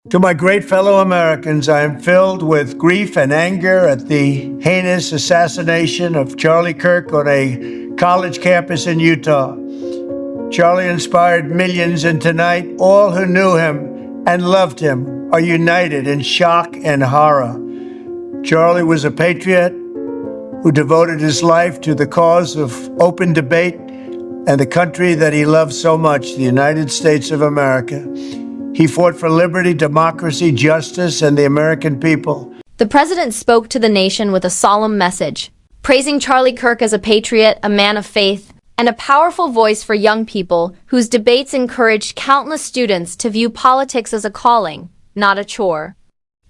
To my great fellow Americans, I am filled with grief and anger at the heinous assassination of Charlie Kirk on a college campus in Utah. Charlie inspired millions, and tonight, all who knew him and loved him are united in shock and horror. Charlie was a patriot who devoted his life to the cause of open debate and the country that he loved so much, the United States of America. He fought for liberty, democracy, justice, and the American people. The president spoke to the nation with a solemn message, praising Charlie Kirk as a patriot, a man of faith, and a powerful voice for young people whose debates encouraged countless students to view politics as a calling, not a chore.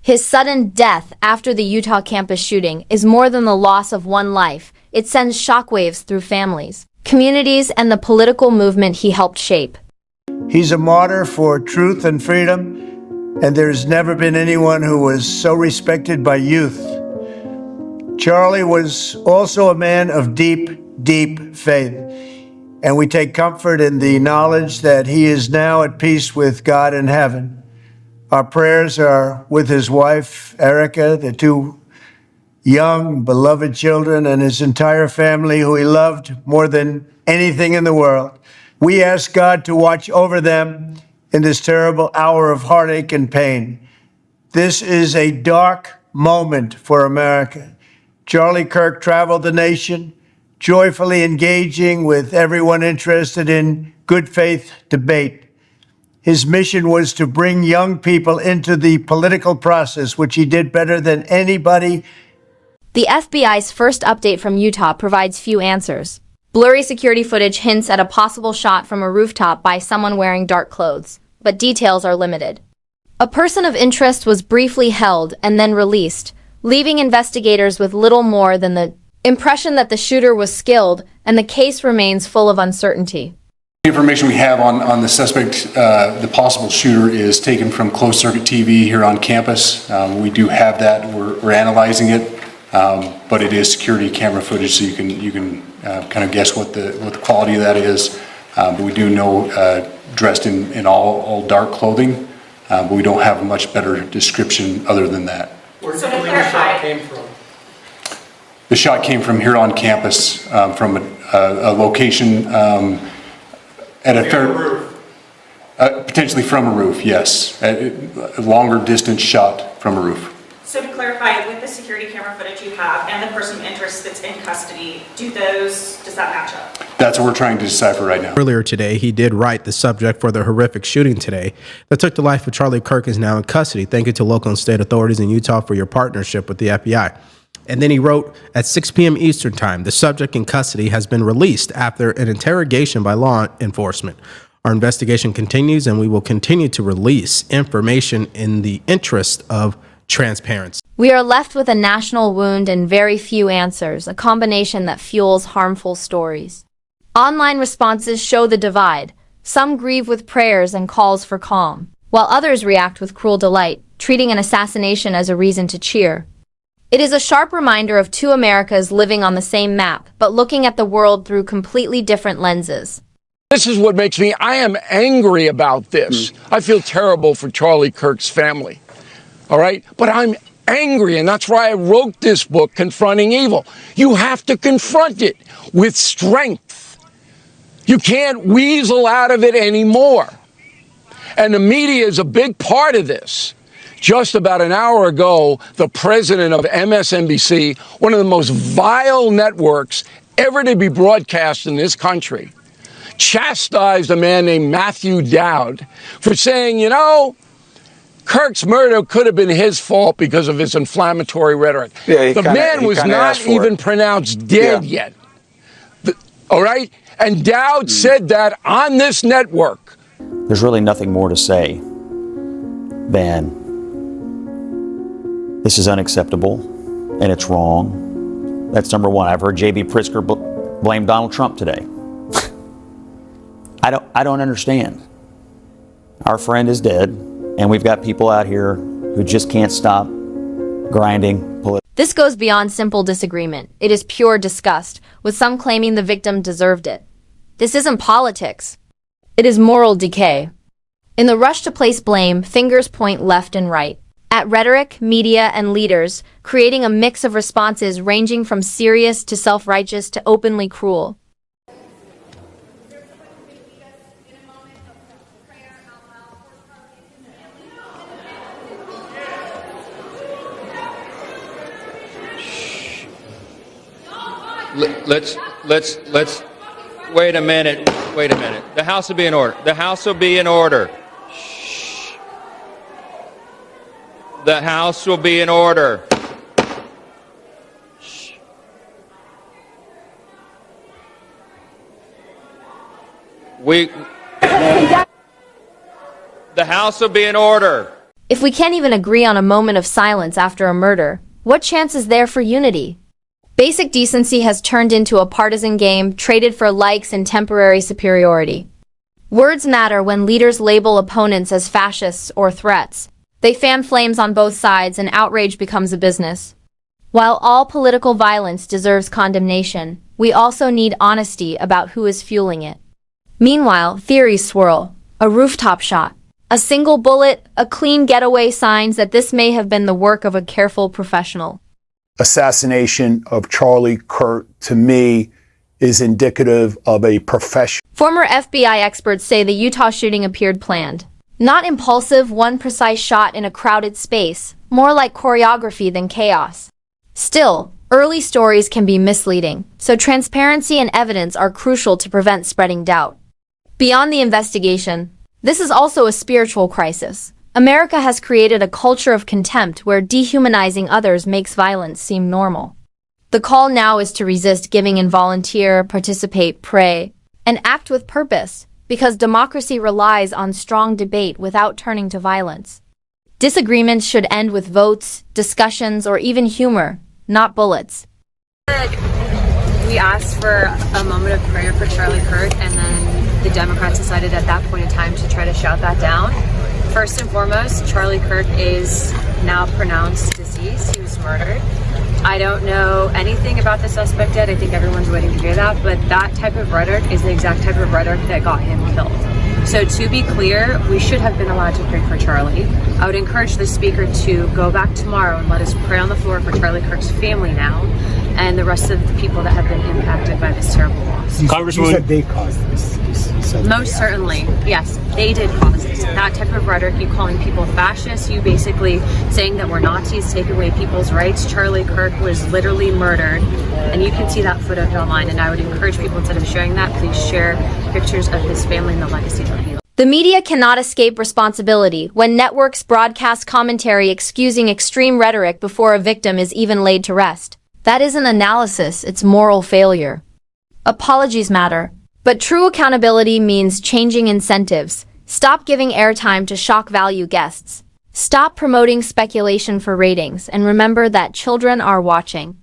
His sudden death after the Utah campus shooting is more than the loss of one life. It sends shockwaves through families, communities, and the political movement he helped shape. He's a martyr for truth and freedom, and there's never been anyone who was so respected by youth. Charlie was also a man of deep, deep faith, and we take comfort in the knowledge that he is now at peace with God in heaven. Our prayers are with his wife, Erica, the two young, beloved children, and his entire family, who he loved more than anything in the world. We ask God to watch over them in this terrible hour of heartache and pain. This is a dark moment for America. Charlie Kirk traveled the nation, joyfully engaging with everyone interested in good faith debate. His mission was to bring young people into the political process, which he did better than anybody. The FBI's first update from Utah provides few answers. Blurry security footage hints at a possible shot from a rooftop by someone wearing dark clothes, but details are limited. A person of interest was briefly held and then released, leaving investigators with little more than the impression that the shooter was skilled, and the case remains full of uncertainty. The information we have on the suspect, the possible shooter, is taken from closed-circuit TV here on campus. We do have that. We're analyzing it, but it is security camera footage, so you can kind of guess what the quality of that is. But we do know dressed in all dark clothing, but we don't have a much better description other than that. Where do you believe the shot came from? The shot came from here on campus, from a location at a roof. Potentially from a roof, yes. A longer distance shot from a roof. So to clarify, with the security camera footage you have and the person of interest that's in custody, does that match up? That's what we're trying to decipher right now. Earlier today, he did write the subject for the horrific shooting today that took the life of Charlie Kirk is now in custody. Thank you to local and state authorities in Utah for your partnership with the FBI. And then he wrote, at 6 p.m. Eastern time, the subject in custody has been released after an interrogation by law enforcement. Our investigation continues, and we will continue to release information in the interest of transparency. We are left with a national wound and very few answers, a combination that fuels harmful stories. Online responses show the divide. Some grieve with prayers and calls for calm, while others react with cruel delight, treating an assassination as a reason to cheer. It is a sharp reminder of two Americas living on the same map, but looking at the world through completely different lenses. This is what makes me, I am angry about this. I feel terrible for Charlie Kirk's family. All right? But I'm angry, and that's why I wrote this book, Confronting Evil. You have to confront it with strength. You can't weasel out of it anymore. And the media is a big part of this. Just about an hour ago, the president of MSNBC, one of the most vile networks ever to be broadcast in this country, chastised a man named Matthew Dowd for saying, Kirk's murder could have been his fault because of his inflammatory rhetoric. Yeah, the man was not even pronounced dead yet. All right? And Dowd said that on this network. There's really nothing more to say than this is unacceptable and it's wrong. That's number one. I've heard J.B. Pritzker blame Donald Trump today. I don't understand. Our friend is dead, and we've got people out here who just can't stop grinding politics. This goes beyond simple disagreement. It is pure disgust, with some claiming the victim deserved it. This isn't politics. It is moral decay. In the rush to place blame, fingers point left and right at rhetoric, media, and leaders, creating a mix of responses ranging from serious to self-righteous to openly cruel. Let's, wait a minute. The House will be in order. The House will be in order. Shh. The House will be in order. Shh. The House will be in order. If we can't even agree on a moment of silence after a murder, what chance is there for unity? Basic decency has turned into a partisan game traded for likes and temporary superiority. Words matter when leaders label opponents as fascists or threats. They fan flames on both sides and outrage becomes a business. While all political violence deserves condemnation, we also need honesty about who is fueling it. Meanwhile, theories swirl. A rooftop shot, a single bullet, a clean getaway signs that this may have been the work of a careful professional. Assassination of Charlie Kirk, to me, is indicative of a professional. Former FBI experts say the Utah shooting appeared planned. Not impulsive, one precise shot in a crowded space, more like choreography than chaos. Still, early stories can be misleading, so transparency and evidence are crucial to prevent spreading doubt. Beyond the investigation, this is also a spiritual crisis. America has created a culture of contempt where dehumanizing others makes violence seem normal. The call now is to resist giving and volunteer, participate, pray, and act with purpose, because democracy relies on strong debate without turning to violence. Disagreements should end with votes, discussions, or even humor, not bullets. We asked for a moment of prayer for Charlie Kirk, and then the Democrats decided at that point in time to try to shout that down. First and foremost, Charlie Kirk is now pronounced deceased. He was murdered. I don't know anything about the suspect yet. I think everyone's waiting to hear that, but that type of rhetoric is the exact type of rhetoric that got him killed. So to be clear, we should have been allowed to pray for Charlie. I would encourage the speaker to go back tomorrow and let us pray on the floor for Charlie Kirk's family now and the rest of the people that have been impacted by this terrible loss. Congresswoman, you said they caused this. Most certainly, yes, they did cause it. That type of rhetoric, you calling people fascists, you basically saying that we're Nazis, taking away people's rights. Charlie Kirk was literally murdered, and you can see that footage online. And I would encourage people, instead of sharing that, please share pictures of his family and the legacy that he left. The media cannot escape responsibility when networks broadcast commentary excusing extreme rhetoric before a victim is even laid to rest. That isn't analysis, it's moral failure. Apologies matter, but true accountability means changing incentives. Stop giving airtime to shock value guests. Stop promoting speculation for ratings, and remember that children are watching.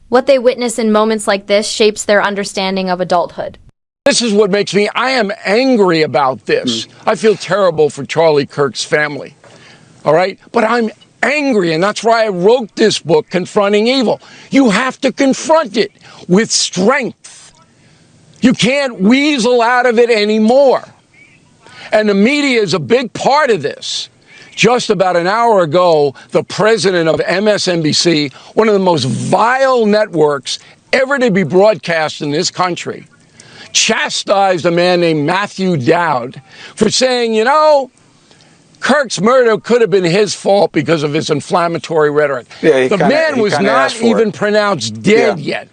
What they witness in moments like this shapes their understanding of adulthood. This is what makes me, I am angry about this. I feel terrible for Charlie Kirk's family. All right? But I'm angry, and that's why I wrote this book, Confronting Evil. You have to confront it with strength. You can't weasel out of it anymore. And the media is a big part of this. Just about an hour ago, the president of MSNBC, one of the most vile networks ever to be broadcast in this country, chastised a man named Matthew Dowd for saying, you know, Kirk's murder could have been his fault because of his inflammatory rhetoric. Yeah, the man was not even pronounced dead yet.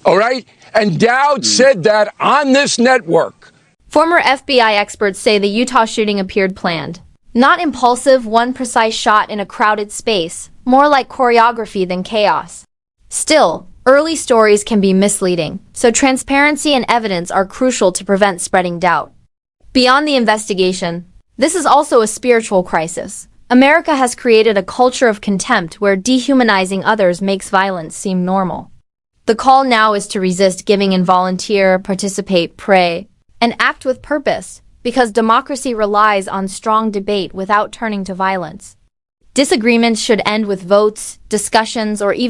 All right? And Dowd said that on this network. Former FBI experts say the Utah shooting appeared planned. Not impulsive, one precise shot in a crowded space, more like choreography than chaos. Still, early stories can be misleading, so transparency and evidence are crucial to prevent spreading doubt. Beyond the investigation, this is also a spiritual crisis. America has created a culture of contempt where dehumanizing others makes violence seem normal. The call now is to resist giving and volunteer, participate, pray, and act with purpose, because democracy relies on strong debate without turning to violence. Disagreements should end with votes, discussions, or even